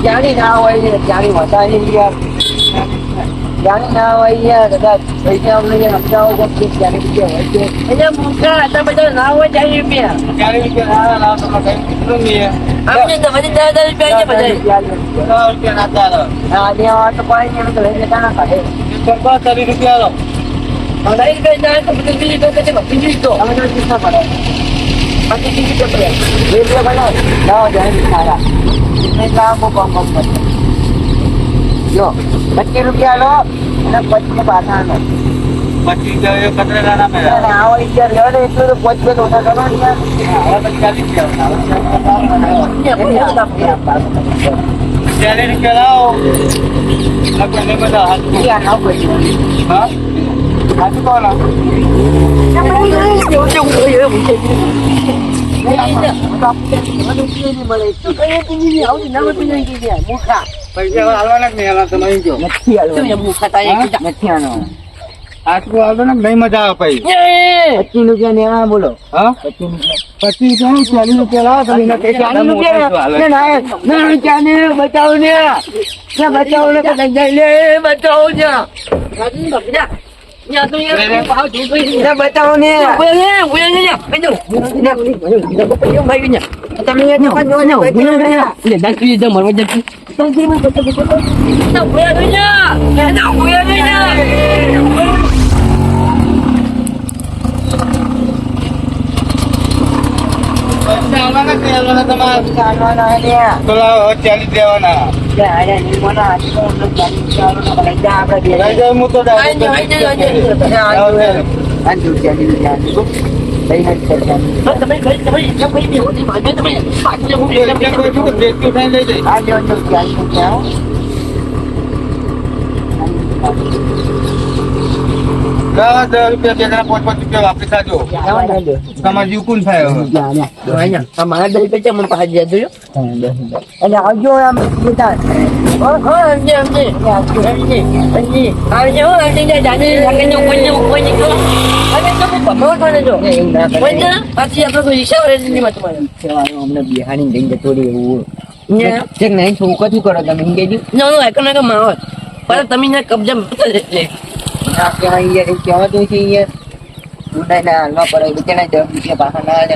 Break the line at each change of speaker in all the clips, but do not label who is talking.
Jangan na હોય jangan વધારે યાર jangan ના હોય યાર કદાચ પૈસા અમને સમજાવો તો પ્લીઝ jangan રૂપિયા હોય છે એટલે મૂર્ખા હતા બધા ના હોય 40 રૂપિયા 40 રૂપિયા ના તો કઈ નહીં આપણે તો વધી 10,000 રૂપિયા છે બધા 10 રૂપિયા ના ચાલો હા દેવા તો કોઈ નહીં તો લઈને કાના કાઢે 40 રૂપિયા લો 40 રૂપિયા ના તો બધું બીજી તો કે બીજી તો અમે તો કિસ્સા પડે પછી બીજી તો પડે રેડિયો બનાવ લાવો jangan સારા इसमें काम वो कम मत लो 25 रुपया लो અને પછી પાછાનો પછી જો એ કતરે લાના મેરા ના આવો ઈચ્છા લ્યો ને એટલું તો પોચ પે ઓછા કરો ને યાર હવે 40 રૂપિયા લાવો આપણે બધા હાથ ક્યાં ના કોઈ હા હાથ કોલા બોલો 25 રૂપિયા 40 રૂપિયા બચાવો ને બચાવો ને બચાવો બતાવો ને રૂપિયા 5 રૂપિયા વાપસ આજો તમારે જીવ કોણ થાય અમારા દલ પે મને પાસ જતો એટલે આવજો આમ બેટા બિહારી જઈને જતો એવું છોકરો શું કરો તમે માવો પણ તમે કબજા કેવાતું છે યાર ઉડાઈ હાલવા પડે કેના 10 રૂપિયા પાછા ના લે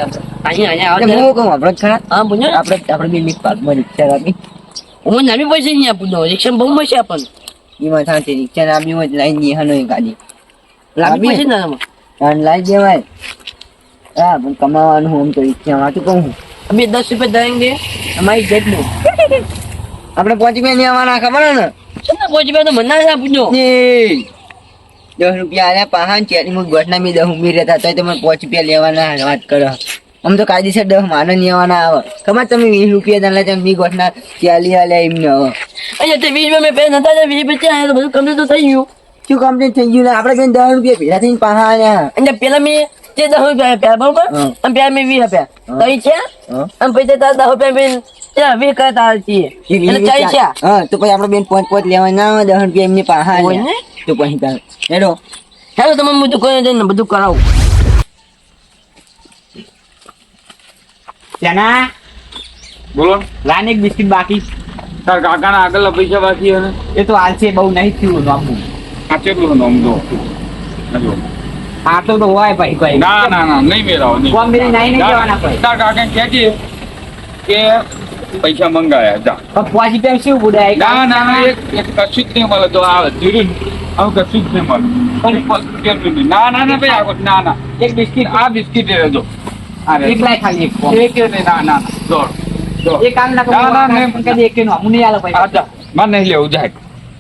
આપણે હું કહું આપણે ખરા હા બોલો આપણે બી પાર્કમાં રિક્ષા આપી હું નામી પૈસા નહીં આપું દો રિક્ષા બહુ મસ્ત આપણને એમાં સાથે રિક્ષા આપી હોય લાઈન ની હાનો ગાડી લાવી છે ને આમાં લાઈ દેવાય હા પણ કમાવાનું હું તો રિક્ષામાં તો કહું અમે 10 રૂપિયા દેંગે અમારી જેટલું આપણે 5 રૂપિયા નહીં આવવાના ખબર ને છે ને 5 રૂપિયા તો મને ના આપું દો 10 રૂપિયા આલ્યા પાહન ચેરી મુ ગોઠના મી 10 ઉમી રહેતા તો તમે 5 રૂપિયા લેવાના વાત કરો આમ તો કાયદેસર 10 માનો લેવાના આવે કમા તમે 20 રૂપિયા દાલા તમે મી ગોઠના 40 આલ્યા એમ ન અહીંયા તે 20 મે પે નતા 20 રૂપિયા તો બધું કમ્પ્લીટ તો થઈ ગયું શું કમ્પ્લીટ થઈ ગયું ને આપણે બેન 10 રૂપિયા ભેગા થઈને પાહા આલ્યા અને પેલા મે તે 10 રૂપિયા આપ્યા બરોબર અને પેલા મે 20 આપ્યા તઈ છે અને પછી તાર 10 રૂપિયા બેન ત્યાં 20 કરતા હતી એટલે ચાઈ છે હા તો પછી આપણે બેન 5 લેવા ના 10 રૂપિયા એમની પાહા હોય ને તો પછી તાર હેડો તમે બધું કરી દે ને બધું કરાવું
ત્યાંના
બોલો
લાને એક બિસ્કિટ બાકી
તાર કાકાના આગળના પૈસા બાકી હે
એ તો હાલ છે બહુ નહીં થયું નામું
આ કેટલું નામ દો
આટલું તો હોય ભાઈ ભાઈ
ના ના ના નહીં મેરાવો નહીં
કોમ મેરે નહીં જવાના ભાઈ
તાર કાકા કહેજે કે પૈસા મંગાયા જા
પણ પોચી પેમ શું બુડાય
ના ના ના એક કશું જ નહીં મળે તો આવે ધીરું આવું કશું જ નહીં મળે પણ ના ના ના ભાઈ આગો ના ના
એક બિસ્કિટ
આ બિસ્કિટ લેજો
એક લાય ખાલી
એક ના ના જોડ
એક કામ ના
ના ના નહીં
કદી એક નો હું નહીં આલો ભાઈ
આજા માર નહીં લેવું જાય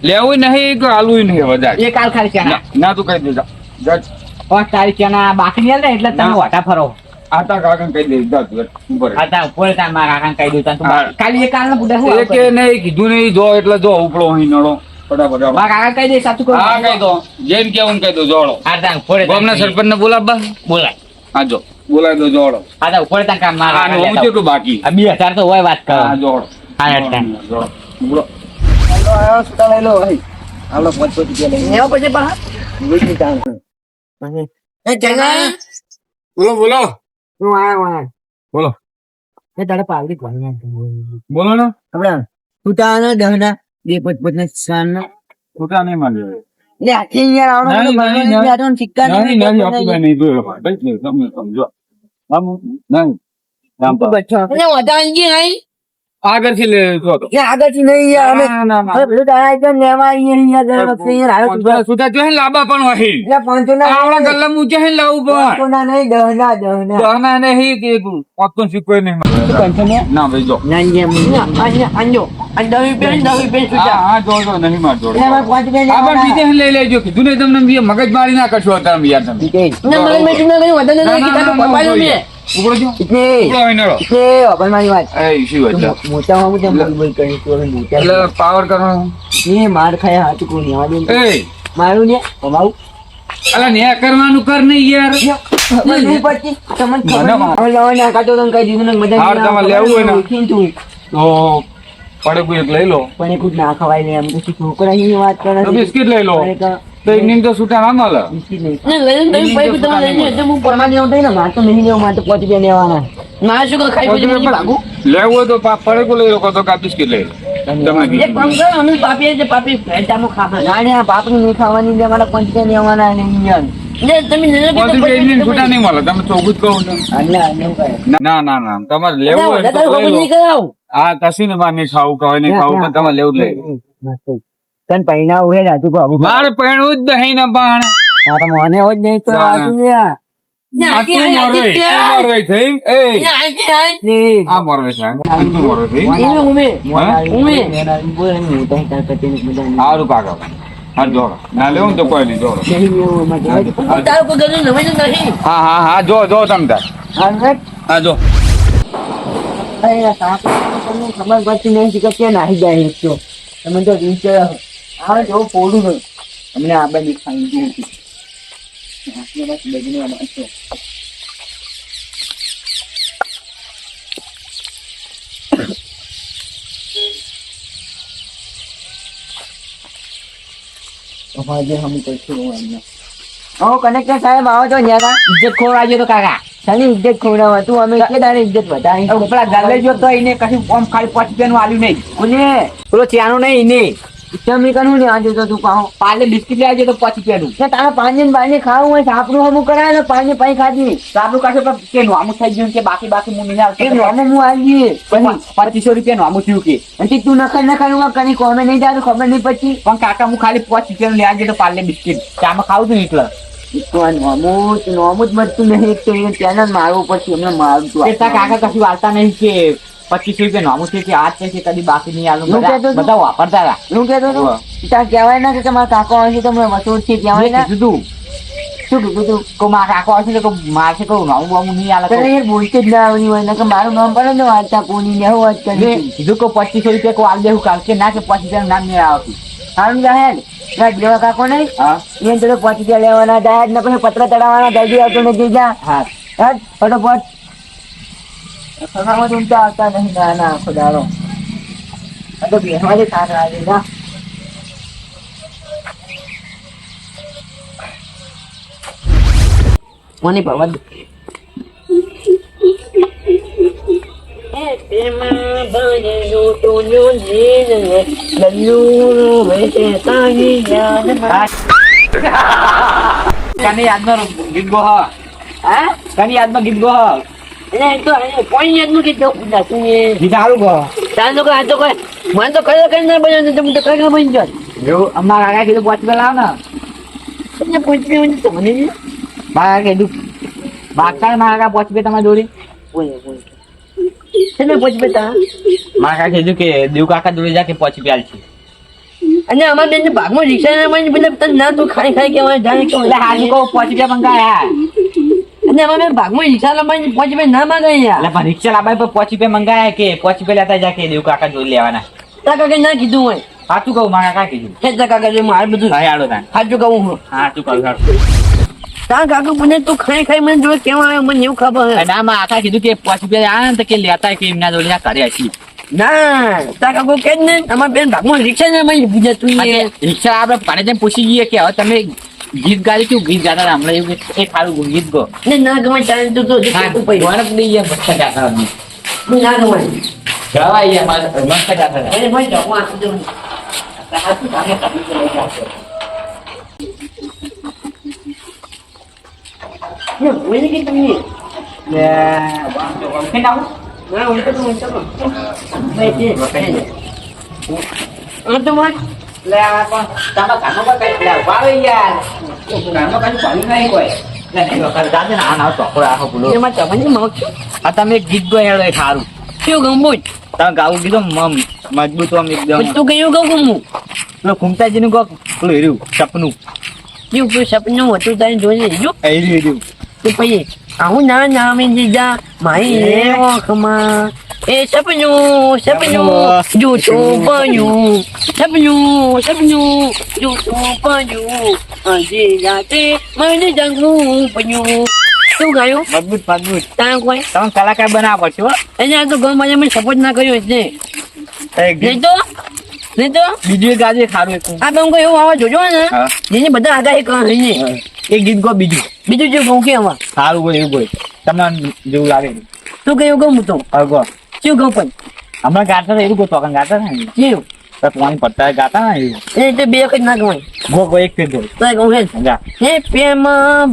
લેવું નહીં કે આલું નહીં વધારે
એક કાલ ખાલી ચાના
ના તું કહી દેજા જજ
પાંચ તારીખ ચાના બાકી નહીં આલે એટલે તમે વાટા ફરો
આતા કાકા કહી દે જા તું ઉપર
આતા ઉપર તા મારા કાકા કહી દઉં તું ખાલી એક કાલ ના બુડા હું
એક નહીં કીધું નહીં જો એટલે જો ઉપડો અહીં નળો ફટાફટ
મારા કાકા કહી દે સાચું કહું
હા કહી દો જેમ કેવું કહી દો જોડો
આતા ઉપર
ગામના સરપંચ ને બોલાવવા
બોલાય
હા જો બોલાવી દો જોડો
આતા ઉપર તા કામ મારા
હા હું કેટલું બાકી
2000 તો હોય વાત કરો
હા જોડો
હા એટલે
જોડો બોલો
આયો સુતા લઈ લો ભાઈ હાલો 5 રૂપિયા લઈ આવો પછી બહાર એ ચંગા
બોલો બોલો
હું આયા
બોલો
એ તારે પાવડી કોણ
બોલો ને
આપડા તું તાના દહના બે પોતપોતના સાના
ખોટા નહીં માન્યો
લે આખી યાર આવડો
નહીં,
બધો
નહીં,
ભણવાનો નથી, સિક્કા
નહીં
નથી,
નહીં
પોતપોતના
આપી નહીં જોયો ભાઈ તમે સમજો આમ નહીં આમ
તું બચ્ચો એટલે વધાંગી આઈ
આગળથી લે તો તો
કે આગળથી નહીં યાર અમે
ના, ના, ના.
હવે પેલું તારા એકદમ લેવા અહીંયા દર વખતે અહીંયા આવ્યો તું.
સુધા જો હે લાંબા પણ વહી
એટલે પાંચોના
આવડા ગલ્લા મૂચે હે લાવું પણ
પાંચોના નહીં, દહના.
દહના નહીં કે પાતો શીખવાય નહીં
તું કંઠે ને?
ના ભાઈ જો
ના, અહીંયા, અંજો. અને 10 રૂપિયા ને 10 રૂપિયા છૂટા.
હા જો જો નહીં માર જોડે
એટલે અમારે 5 રૂપિયા
આ પણ
લેવાના.
બીજે લઈ લેજો કીધું ને તમને બીજે મગજ મારી ના કરશો તમે યાર તમે
ના, મને મેં તમને કહ્યું, વધારે
ના,
નહીં,
ના,
કીધા તો
ના,
પપ્પાનું
ના,
મેં.
ઉપડો જો
એટલે
ઉપડો હોય નરો
પણ મારી વાત
એ શું વાત છે?
મોટા હું તેમ બોલ કરી તું હવે મોટા
એટલે પાવર કરવાનો
એ માર ખાયા હાથ કોની આવા દે
એ
મારું ને અમારું
અલા ને કરવાનું કર નહીં યાર
પછી પછી તમને ખબર
મને
નહીં. હવે લાવો ને આ કાંટો તને કહી દીધું ને મજા
હાર
નહીં
તમારે
આવે.
લેવું હોય ને.
ઓળખીને તું
તો પડે એક લઈ લો
પણ એ કુછ ના ખવાય ને એમ તો છોકરાની વાત કરે
તો
છે.
બિસ્કિટ લઈ લો
અરે કા-
તો એમની તો છૂટા ના મળે
બિસ્કિટ નહીં. ના, લઈને તમે પૈસા તમે લઈને એટલે હું પરમાને એવું થાય ને મારે તો નહીં લેવું, મારે તો 5 રૂપિયા લેવાના. મારે શું ખાઈ પછી બીજી ભાગું?
લેવું હોય તો પડે લઈ લો તો કા બિસ્કિટ લઈ લો તમને
એક કામ કરો, અમે પાપી છે, પાપી ભેંટામાં ખાવા. ના, ના, પાપડી નહીં ખાવાની એટલે મારે 5 રૂપિયા લેવાના નહીં યાર. એટલે તમે નહીં કીધું,
પાંચ રૂપિયા એમની
પૈસા
છૂટા નહીં મળે તમે ચોખ્ખું જ કહું છું.
અલ્યા, એવું કરે.
ના ના ના તમારે લેવું હોય ને
વધારે
તો
ખબર
લઈ
નહીં
લો
કરાવું.
હા કશું ને મારે નહીં ખાવું કહેવાય નહીં ખાવું પણ તમારે લેવું જ લઈ લો
તને પૈણા ઉભે રાતું કહું.
મારે પહેણવું જ નહીં ને પણ
હા, તો મને હોય જ નહીં તો
ના,
રાતું યાર.
આ તું મોરવે, તું મોરવે થઈ એ
નહીં.
આ મોરવે છે તું મોરવે થઈ
ઉમે, ઉમે.
હા?
ઉમે. બોલ ને, હું તો તાર કચેરી બધા નહીં.
સારું કાકા હા જોડો ના લેવું ને તો કોઈ નહીં જોડો
નહીં લેવું એમાં તો. તારું કોઈ ગજુ નવાઈ જ નહીં.
હા હા હા જો જો તમે તાર
હા, હેટ.
હા જો
અરે, આ સાપ તમને ખબર પડતી નહીં કે ક્યાં નાહી જાય એક તો. તમે તો વિચાર આવે જેવું પોડું નહીં. અમને આ બાજુ ખાઈ ગયું હતું. આટલે બસ બગીને આમાં છે. આજે હમ કરશું એમને. ઓ કનેક્ટર સાહેબ આવો તો ન્યા કા?
ઇજ્જત ખોવાજો તો કાકા
શાની ઇજ્જત ખોવડાવવા તું? અમે કે તારી ઇજ્જત વધારી.
હવે પેલા ગાલે જો તો એને કશું આમ ખાલી 5 રૂપિયાનું આલ્યું નહીં
કોને?
પેલો ચાનો નહીં એને
તમે કનું ને આજે તો તું કહો.
પાલે બિસ્કિટ લેવા તો 5 રૂપિયાનું
કે તારા પાણી ને બાઈને ખાવું હોય સાપનું હમું કરાય ને પાણી પાઈ ખાધી.
તો આપણું કાશે પણ કે નોમું થઈ ગયું કે બાકી હું નહીં આવતો
એ નોમું હું આવી
પછી 2500 રૂપિયા નોમું થયું કે
પછી તું નખાય કની કોમે નહીં જાતું ખબર નહીં પછી.
પણ કાકા હું ખાલી 5 રૂપિયાનું લેવા જતો પાલે બિસ્કિટ ચામાં ખાવું છું એટલે
તો આ નોમું જ મળતું નહીં. એક તો એને ત્યાં જ મારવું પછી એમને મારું તું.
એટલા કાકા કશું વાળતા નહીં કે 2500 રૂપિયા નોમું છે કે આ છે કે કદી બાકી નહીં આલું
હું કહેતો હતો?
બધા વાપરતા હતા
એવું કહેતો તું? ત્યાં કહેવાય ના કે મારા કાકો આવશે તો મેં વસૂલ છે કહેવાય ના.
કીધું તું
શું કીધું તું?
કે મારા કાકો આવશે તો મારશે કહું નોમું બોમું નહીં આલે
તને યાર બોલતી જ ના આવડી હોય ને કે મારું નામ પડે ને વાંચતા કોની ને હું વાત કરી.
કીધું કે 2500 રૂપિયા કોઈ આલ દેવું કાલ કે ના કે 25 રૂપિયાનું નામ નહીં આવતું
સારું જાહેર રાત જેવા કાકો નહીં
હા
એને તો 5 રૂપિયા લેવાના જાહેર ને પછી પત્ર ચડાવવાના જલ્દી આવતો નથી જા.
હા
હટ ફટોફટ. ખરામાં ઊંચા આવતા નહીં. ના ના આખો દાડો આ તો બેહવા દે સારા આજે ના. મને ભવા દે.
કની યાદમાં ગીત ગો
હા?
કની યાદમાં ગીત ગો
એટલે એ તો કોઈ યાદનું કીધું પૂછાતું એ.
ગીત સારું ગો
તાર તો આ તો કોઈ મને તો કઈ કઈ ના બન્યો તો હું તો કઈ બની જાત.
એવું અમારા કાકા કીધું 5 રૂપિયા લાવ ને
તમને પૂછ્યું મને તો મને નહીં.
મારા કાકા કીધું બાગતા મારા કાકા 5 રૂપિયા તમારી જોડી
બોલે બોલે તમે પૂછ બેટા.
મારા કાકા કીધું કે દેવ કાકા જોડે જા કે 5 રૂપિયા આલશે
અને અમારા બેન ભાગમાં રિક્ષા ના મને પેલા તને ના તું ખાઈ ખાઈ કેવાય જાણે કે
એટલે હાજુ કહું 5 રૂપિયા મંગાયા
અને અમારા બેન ભાગમાં રિક્ષા લંબાઈ 5 રૂપિયા ના માંગે યાર.
એટલે પણ રિક્ષા લાભાઈ પર 5 રૂપિયા મંગાયા કે 5 રૂપિયા લેતા જા કે દેવ કાકા જોડે લેવાના
તા કાકા ના કીધું હોય.
સાચું કહું મારા કાકા કીધું
હે તા કાકા જો મારે બધું
હા આડો તા
સાચું કહું હું.
સાચું કહું
તા કાકા મને તું ખાઈ ખાઈ મને જોડે કેવા આવ્યો મને એવું ખબર હે.
ના માં આખા કીધું કે 5 રૂપિયા આવે ને તો કે લેતા કે એમના જોડે આ કરે હશી
ના તા કાકો કે જ ને અમારા બેન ભાગમાં રિક્ષા ના મને પૂછે તું એ.
રિક્ષા આપણે પાડે જઈને પૂછી જઈએ કે હવે તમે ગીત ગાડી કેવું ગીત ગાતા હમણાં એવું એ સારું ગીત ગો
ને ના ગમે ચાલે તો તું પૈસા
ગોળક દઈ ગયા મસ્ત ગાતા
ના ગમે
જવા યાર મારે મસ્ત ગાતા
એને ભાઈ જવા આપી દઉં હાથું કામે કાપી દે બોલી કે તમને
કે ના
ના ઉલટો તો ભાઈ તો મત
લે આ પણ તારા કામમાં કઈ લે વાળો યાર કામમાં કઈ પાણી નહીં કોઈ લે નહીં વખત જાજે ને આ ના ટોકરો આખો ભૂલો
એમાં તમને મગ
આ તમે એક ગીત ગો હેડો એક સારું
કેવું ગમવું
તમે ગાવું કીધું મજબૂત આમ એકદમ
તું કયું ગમ ગમવું
પેલો ઘૂમતાજીનું ગો પેલું હીર્યું સપનું
કેવું કોઈ સપનું હતું તારે જોઈ લેજો
હીર્યું
તો પછી આવું ના નામે જીજા મારી ઓખમાં એ સપનું સપનું જૂઠું પડ્યું સપનું જૂઠું પડ્યું આજે રાતે મને જાગવું પડ્યું શું ગાયું
મજબૂત
ત્યાં કોઈ
તમે કલાકાર બનાવવા પડશે હો
એને આ તો ગમે મેં સપોર્ટ ના કર્યો એટલે
એક ગીત
નહીં તો
બીજું એક ગાજે સારું એક
આ તમે કોઈ એવું આવા જોજો ને
હા.
જેને બધા આગાહી કહે
એક ગીત ગો બીજું
બીજું જે કહું કે આમાં
સારું બોલ એવું બોલ તમને જેવું લાગે
તું કયું ગમું તો
હવે ગો
શું કહું પણ
હમણાં ગાતા હતા એવું ગો ચોકન ગાતા ને
કેવું
તો પાણી પડતા ગાતા ને એવું
એ રીતે બે વખત ના ગવાય
ગો એક ફેર બોલ
તો કહું હે
જા
હે પ્રેમ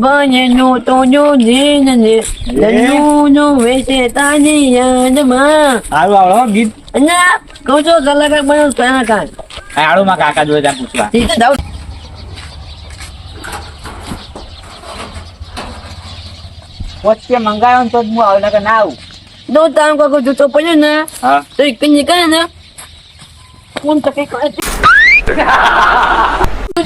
બન્યો તો જો જીન ને લલ્લુનો વેસે તાની યાદમાં
સારું આવડો હો ગીત
અને કહું છો કલાકાર બન્યો કલાકાર
આ આળુમાં કાકા જોડે ત્યાં પૂછવા
એ તો જાવ
વચ્ચે મંગાયો ને તો જ હું આવે નકર ના આવું
દો તામ કાકો જૂતો પડ્યો ને
હા
તો એક કઈ કરે ને કોણ તો કઈ કરે તું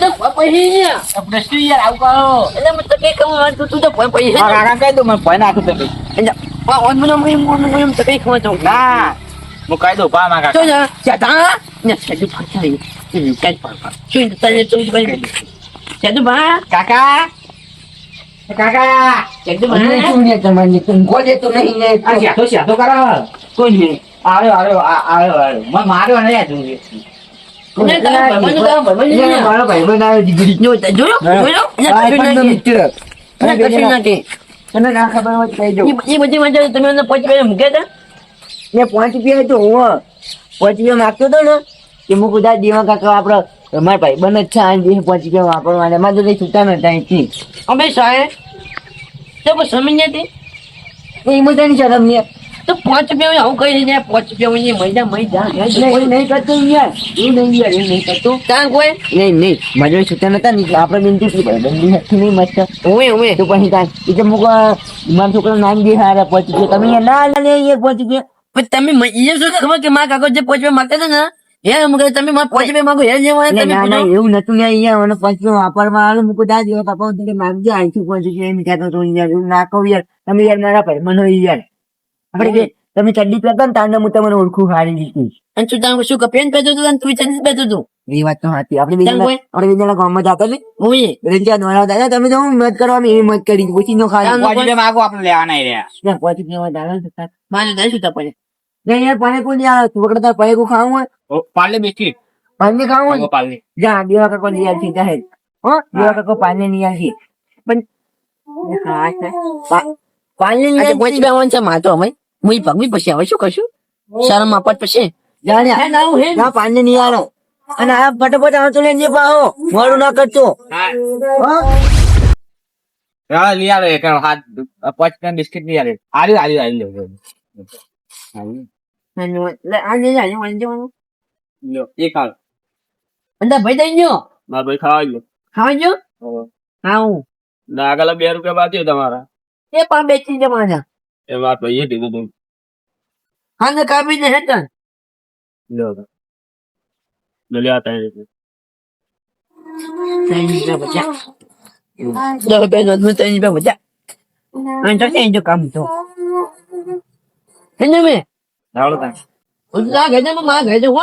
તો પછી ને
આપણે શું યાર આવું કરો
એટલે મત કઈ કમ તું તો પછી
હા કાકા કહી દઉં મને ભય નાખું તમે
એટલે ઓન મને મને તો કઈ ખવા તો
ના હું કહી દઉં પા માં
તો
કાકા
ના ચાતા ને સેજુ ફસાઈ એ કઈ પાપા શું તને તો કઈ સેજુ બા
કાકા કાકા
સેજુ
મને
બા
શું ને તમારી ઊંઘો દેતો નહીં ને આ શાતો કરાવો
કોઈ નહીં
આવ્યો મને માર્યો ને તું
મને કામ
મારો ભાઈ બનાવ્યો દીકરી
જો જોયો મિત્ર કશું નાખી
તને ના ખબર હોય કહી દઉં
એ બધી મજા તમે એને પછી મૂક્યા હતા
ને 5 રૂપિયા તો હું 5 રૂપિયા માંગતો હતો ને કે હું કુદા દેવા કાકા આપડે મારા ભાઈ બને જ છે આ 5 રૂપિયા વાપરવાના એમાં તો કઈ છૂટા નતા અહીંથી
અમે સાહેબ તો કોઈ સમજ નથી
એ મજાની શરમ ને
તો 5 રૂપિયા આવું કહી દે 5 રૂપિયા મહિના
નહીં કરતો યાર એવું નહીં કરતો
ત્યાં કોઈ
નહીં મજા છૂટા નતા ને આપણે બિનતી શું કરે બંદી હતી નહીં મસ્ત
ઉમે
તો પછી ત્યાં એટલે મુક મારા છોકરા નામ દે હારા 5 રૂપિયા તમે ના લે 5 રૂપિયા
પણ તમે એ શું ખબર કે મારા કાકો જે 5 રૂપિયા માંગતા હતા ને હે મગર તમે મારા 5 રૂપિયા માંગો હે જેવા તમે
ના
પૂછો.
એવું નતું ને અહીંયા મને 5 રૂપિયા વાપરવા આલો મુક દા દેવા પાપા તમે માંગજો આઈથી 5 રૂપિયા એમ કહેતો તો યાર એવું ના કહું યાર તમે યાર મારા ભાઈ મને યાર આપણે કે તમે ચડ્ડી પહેરતા ને તાંડા હું તમને ઓળખું હારી દીધી
અને તું ત્યાં શું કપેન પહેરતો હતો અને તું ચંદ પહેરતો હતો
એ વાત તો સાચી આપણે
ચાલ કોઈ.
બીજા ગામમાં જતા ને
ઉમે
રેંજા દ્વારા દાદા તમે તો હું મત કરવા એવી મત કરી પછી નો
ચાલ,
ખાલી
માગો આપણે લેવાના રહ્યા
પછી કેવા દાદા
મારે નહીં સુતા પડે
નહીં યાર પાણી કોઈ યાર છોકરા તાર પાણી કો ખાવું હોય
પાલે બિસ્કિટ
પાણી ખાવું હોય
પાલે
જા દેવા કાકો લઈ આવશે જાહેર હો દેવા કાકો પાણી લઈ આવશે પણ હા પાણી લઈ
આજે
આવશે.
5 રૂપિયા છે માતો અમે મુઈ પગવી પછી આવે શું કરશું શરમ આપત પછી
જા લ્યા. જા પાણી નહીં આલો અને આ ફટાફટ આવતો લેજે પાહો મોડું ના કરતો હો
લઈ આવે એક હાથ 5 રૂપિયા બિસ્કિટ લઈ આવે આલી
આજે જાય વાંચે
લ્યો એક હાલ
અંદર ભાઈ દઈ ગયો
મારા ભાઈ ખાવા ગયો
ખાવા ગયો ખાવું
આગળ 2 રૂપિયા બાકી તમારા
એ પણ બેચી જમાના
એ મારા ભાઈએ કીધું તું
હા ને કાપી ને હેતન
લ્યો લ્યો 3 રૂપિયા
3 રૂપિયા બચ્યા 10 રૂપિયા નું 3 રૂપિયા બચ્યા અને તો કઈ જો કામ તો હેને મે
હાલો તા
ઉદા ગજે માં ગજે હો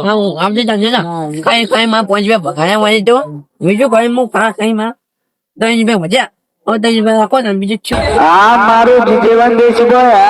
હા હું આપજે જાજે ના કઈ માં 5 રૂપિયા ભગાયા વાળી તો બીજું કઈ હું ખા કઈ માં 3 રૂપિયા બચ્યા ઓ 3 રૂપિયા રાખો ને બીજું છું
આ મારું જીવન દેશ બોય